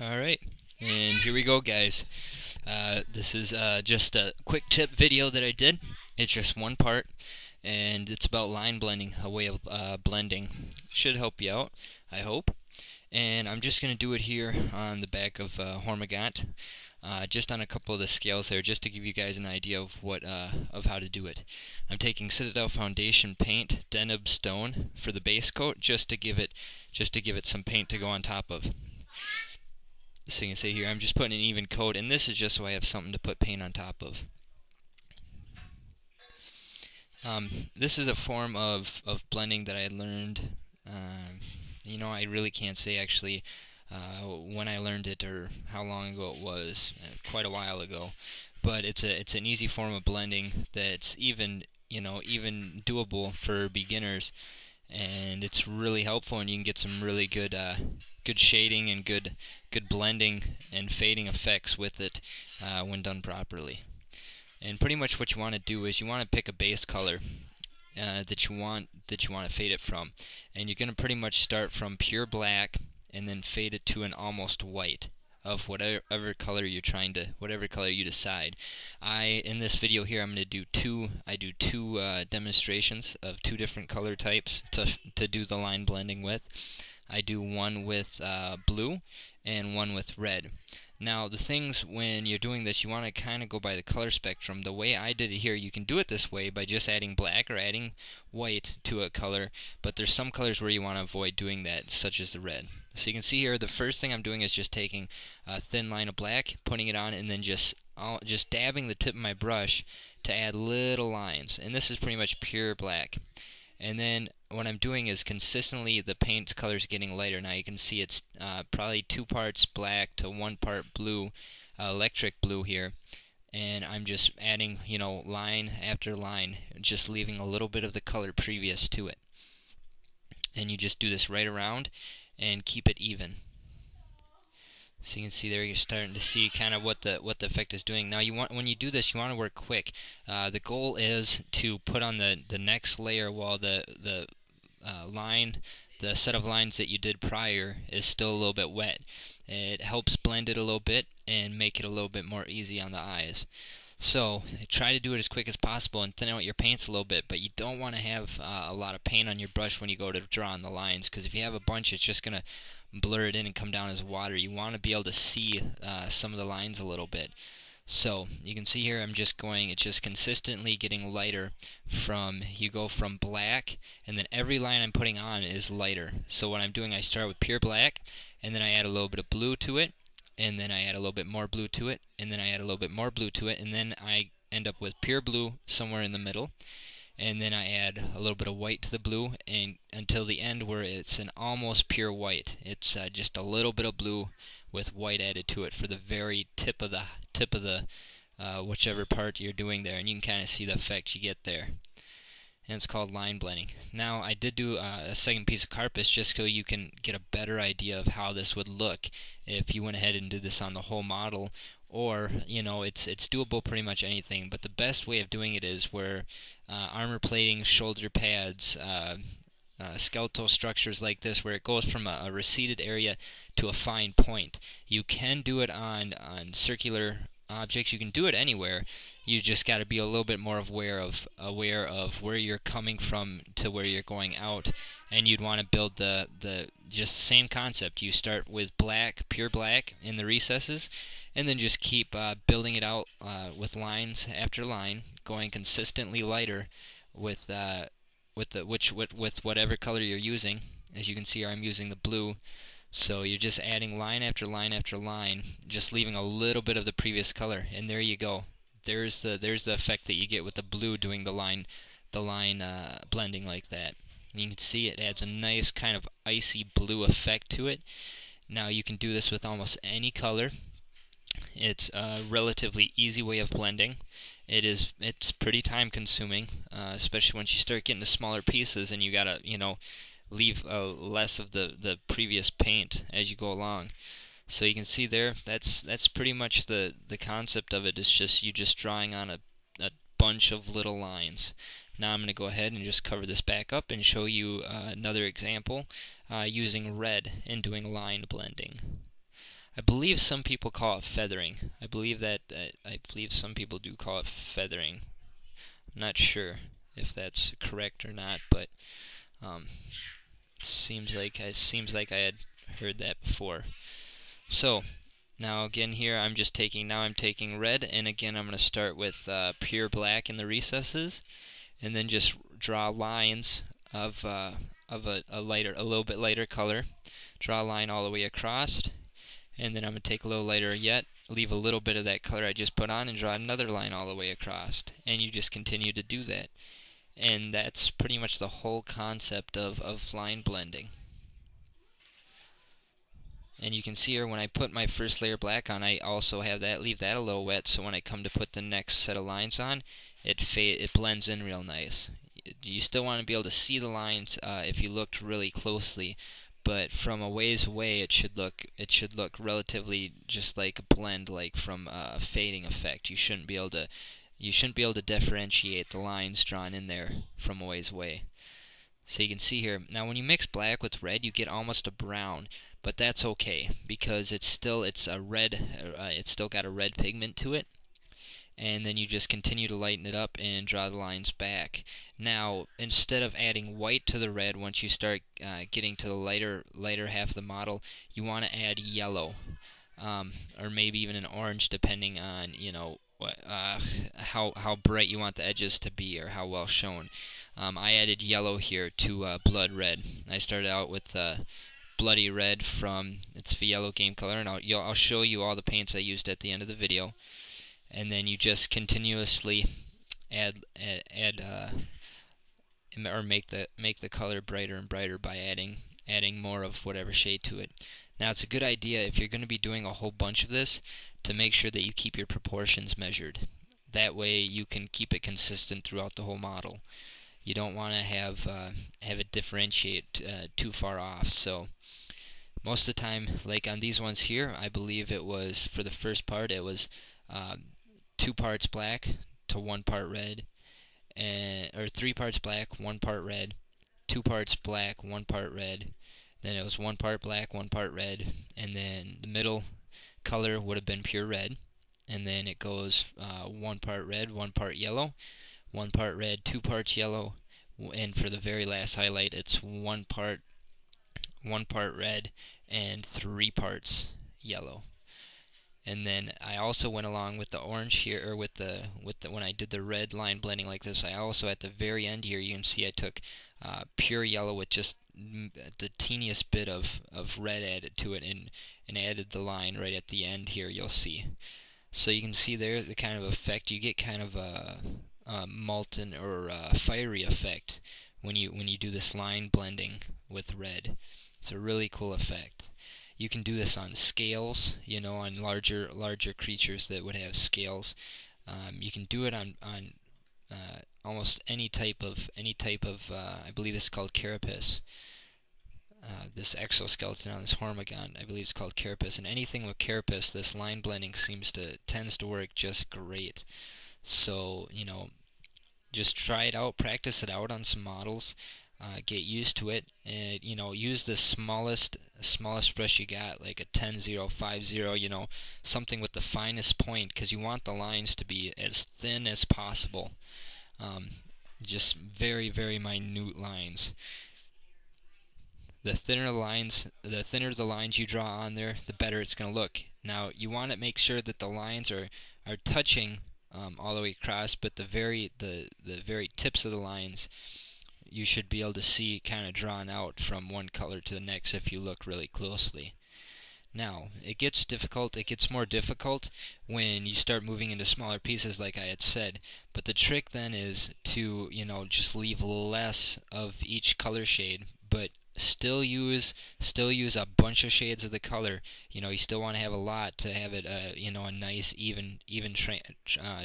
Alright, and here we go, guys. This is just a quick tip video that I did. It's just one part, and it's about line blending, a way of blending. Should help you out, I hope. And I'm just going to do it here on the back of Hormigant, just on a couple of the scales there, just to give you guys an idea of of how to do it. I'm taking Citadel Foundation paint, Deneb Stone for the base coat, just to give it some paint to go on top of. So you can see here, I'm just putting an even coat, and this is just so I have something to put paint on top of. This is a form of blending that I learned. I really can't say actually when I learned it or how long ago it was. Quite a while ago, but it's an easy form of blending that's even doable for beginners, and it's really helpful, and you can get some really good shading and good blending and fading effects with it when done properly. And pretty much what you want to do is you want to pick a base color that you want to fade it from, and you're going to pretty much start from pure black and then fade it to an almost white of whatever color you're whatever color you decide. In this video here, I'm going to do two demonstrations of two different color types to do the line blending with. I do one with blue and one with red. Now, the things when you're doing this, you want to kind of go by the color spectrum. The way I did it here, you can do it this way by just adding black or adding white to a color, but there's some colors where you want to avoid doing that, such as the red. So you can see here, the first thing I'm doing is just taking a thin line of black, putting it on, and then just dabbing the tip of my brush to add little lines. And this is pretty much pure black. And then what I'm doing is consistently the paint color is getting lighter. Now you can see it's probably 2 parts black to 1 part blue, electric blue here. And I'm just adding, line after line, just leaving a little bit of the color previous to it. And you just do this right around and keep it even. So you can see there, you're starting to see kind of what the effect is doing. Now when you do this, you want to work quick. The goal is to put on the next layer while the set of lines that you did prior is still a little bit wet. It helps blend it a little bit and make it a little bit more easy on the eyes. So try to do it as quick as possible and thin out your paints a little bit, but you don't want to have a lot of paint on your brush when you go to draw on the lines, because if you have a bunch, it's just going to blur it in and come down as water. You want to be able to see some of the lines a little bit. So you can see here, it's just consistently getting lighter. You go from black, and then every line I'm putting on is lighter. So what I'm doing, I start with pure black, and then I add a little bit of blue to it, and then I add a little bit more blue to it, and then I add a little bit more blue to it, and then I end up with pure blue somewhere in the middle, and then I add a little bit of white to the blue, and until the end where it's an almost pure white. It's just a little bit of blue with white added to it for the very tip of the whichever part you're doing there, and you can kind of see the effect you get there. And it's called line blending. Now, I did do a second piece of carpus just so you can get a better idea of how this would look if you went ahead and did this on the whole model, or it's doable pretty much anything. But the best way of doing it is where armor plating, shoulder pads, skeletal structures like this, where it goes from a receded area to a fine point. You can do it on circular objects. You can do it anywhere. You just got to be a little bit more aware of where you're coming from to where you're going out, and you'd want to build the just same concept. You start with black, pure black in the recesses, and then just keep building it out with lines after line, going consistently lighter with whatever color you're using. As you can see here, I'm using the blue. So you're just adding line after line after line, just leaving a little bit of the previous color, and there you go. There's the effect that you get with the blue doing the line blending like that. And you can see it adds a nice kind of icy blue effect to it. Now you can do this with almost any color. It's a relatively easy way of blending. It's pretty time consuming, especially once you start getting to smaller pieces and you gotta leave less of the previous paint as you go along. So you can see there, that's pretty much the concept of it. It's just you just drawing on a bunch of little lines. Now I'm going to go ahead and just cover this back up and show you another example using red and doing line blending. I believe some people call it feathering. I believe some people do call it feathering. I'm not sure if that's correct or not, but um, it seems like I had heard that before. So now again here I'm taking red, and again I'm going to start with pure black in the recesses, and then just draw lines of a little bit lighter color. Draw a line all the way across, and then I'm going to take a little lighter yet, leave a little bit of that color I just put on, and draw another line all the way across. And you just continue to do that. And that's pretty much the whole concept of line blending. And you can see here when I put my first layer black on, I also leave that a little wet, so when I come to put the next set of lines on, it blends in real nice. You still want to be able to see the lines if you looked really closely, but from a ways away it should look relatively just like a blend, like from a fading effect. You shouldn't be able to differentiate the lines drawn in there from a ways away. So you can see here, now when you mix black with red, you get almost a brown, but that's okay because it's still got a red pigment to it. And then you just continue to lighten it up and draw the lines back. Now, instead of adding white to the red, once you start getting to the lighter half of the model, you want to add yellow, or maybe even an orange, depending on how bright you want the edges to be or how well shown. I added yellow here to blood red. I started out with bloody red it's the yellow game color, and I'll show you all the paints I used at the end of the video. And then you just continuously or make the color brighter and brighter by adding more of whatever shade to it. Now it's a good idea if you're going to be doing a whole bunch of this to make sure that you keep your proportions measured. That way you can keep it consistent throughout the whole model. You don't want to have it differentiate too far off. So most of the time, like on these ones here, I believe it was, for the first part, it was 2 parts black to 1 part red, or 3 parts black, 1 part red, 2 parts black, 1 part red, then it was 1 part black, 1 part red, and then the middle color would have been pure red, and then it goes 1 part red, 1 part yellow, 1 part red, 2 parts yellow, and for the very last highlight it's 1 part red and 3 parts yellow. And then I also went along with the orange here, or with the when I did the red line blending like this, I also at the very end here, you can see I took pure yellow with just the teeniest bit of red added to it, and added the line right at the end here, you'll see. So you can see there the kind of effect you get, kind of a molten or fiery effect when you do this line blending with red. It's a really cool effect. You can do this on scales, on larger creatures that would have scales. You can do it on almost any type of I believe this is called carapace. This exoskeleton on this hormigon, I believe it's called carapace. And anything with carapace, this line blending tends to work just great. So just try it out, practice it out on some models. Get used to it, and use the smallest brush you got, like a 10-0, 5-0, something with the finest point, because you want the lines to be as thin as possible. Just very, very minute lines. The thinner the lines you draw on there, the better it's going to look. Now you want to make sure that the lines are touching all the way across, but the very tips of the lines you should be able to see kind of drawn out from one color to the next if you look really closely. Now, it gets more difficult when you start moving into smaller pieces, like I had said, but the trick then is to, just leave less of each color shade, but still use a bunch of shades of the color. You still want to have a lot to have it, a nice even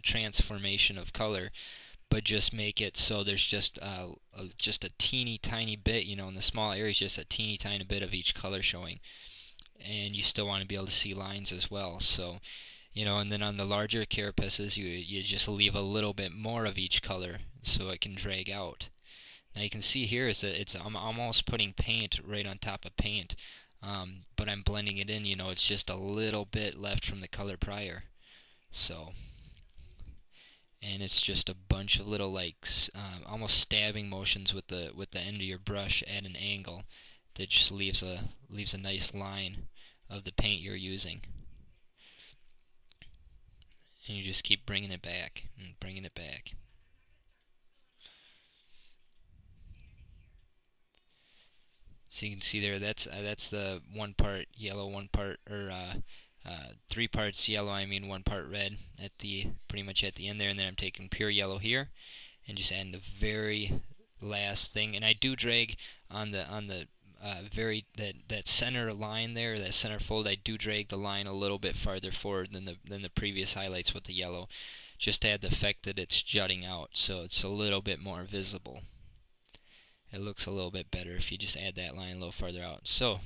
transformation of color. But just make it so there's just a teeny tiny bit, in the small areas, just a teeny tiny bit of each color showing. And you still want to be able to see lines as well. So, and then on the larger carapaces, you just leave a little bit more of each color so it can drag out. Now you can see here is that I'm almost putting paint right on top of paint but I'm blending it in. It's just a little bit left from the color prior. So, and it's just a bunch of little like almost stabbing motions with the end of your brush at an angle that just leaves a nice line of the paint you're using. And you just keep bringing it back and bringing it back. So you can see there, that's the one part yellow, one part, or 3 parts yellow. I mean 1 part red at the pretty much at the end there, and then I'm taking pure yellow here, and just adding the very last thing. And I do drag on the that center line there, that center fold. I do drag the line a little bit farther forward than the previous highlights with the yellow, just to add the effect that it's jutting out, so it's a little bit more visible. It looks a little bit better if you just add that line a little farther out. So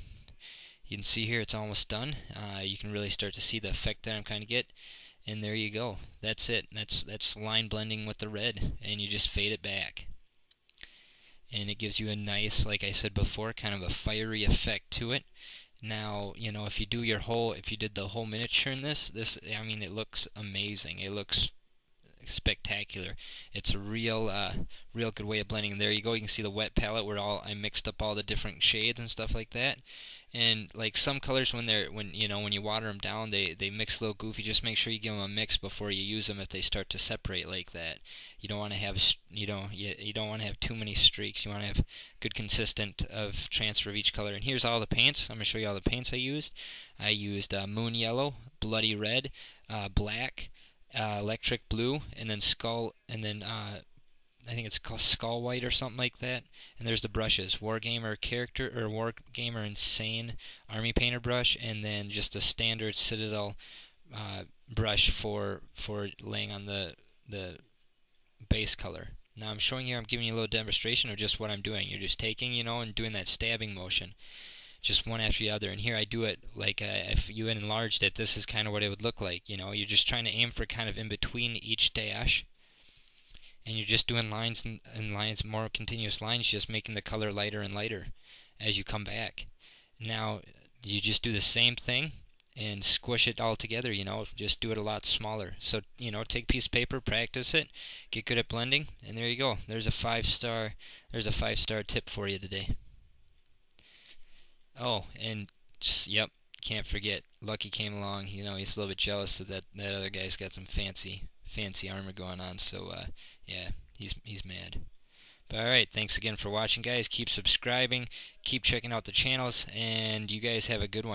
you can see here it's almost done. You can really start to see the effect that I'm trying to get. And there you go. That's it. That's line blending with the red, and you just fade it back. And it gives you a nice, like I said before, kind of a fiery effect to it. Now, if you did the whole miniature in this, I mean, it looks amazing. It looks spectacular. It's a real good way of blending. And there you go. You can see the wet palette where I mixed up all the different shades and stuff like that. And like some colors, when you water them down, they mix a little goofy. Just make sure you give them a mix before you use them if they start to separate like that. You don't want to have you don't want to have too many streaks. You want to have good consistent of transfer of each color. And here's all the paints. I'm going to show you all the paints I used. I used moon yellow, bloody red, black, electric blue, and then I think it's called skull white or something like that. And there's the brushes: Wargamer character, or Wargamer insane army painter brush, and then just a standard Citadel brush for laying on the base color. Now I'm showing you, I'm giving you a little demonstration of just what I'm doing. You're just taking, and doing that stabbing motion, just one after the other. And here I do it like if you had enlarged it, this is kind of what it would look like. You're just trying to aim for kind of in between each dash, and you're just doing lines and lines, more continuous lines, just making the color lighter and lighter as you come back. Now you just do the same thing and squish it all together, just do it a lot smaller. So, take a piece of paper, practice it, get good at blending, and there you go. There's a 5-star tip for you today. Oh, and yep, can't forget, Lucky came along. He's a little bit jealous that other guy's got some fancy armor going on. So yeah, he's mad. But alright, thanks again for watching, guys. Keep subscribing, keep checking out the channels, and you guys have a good one.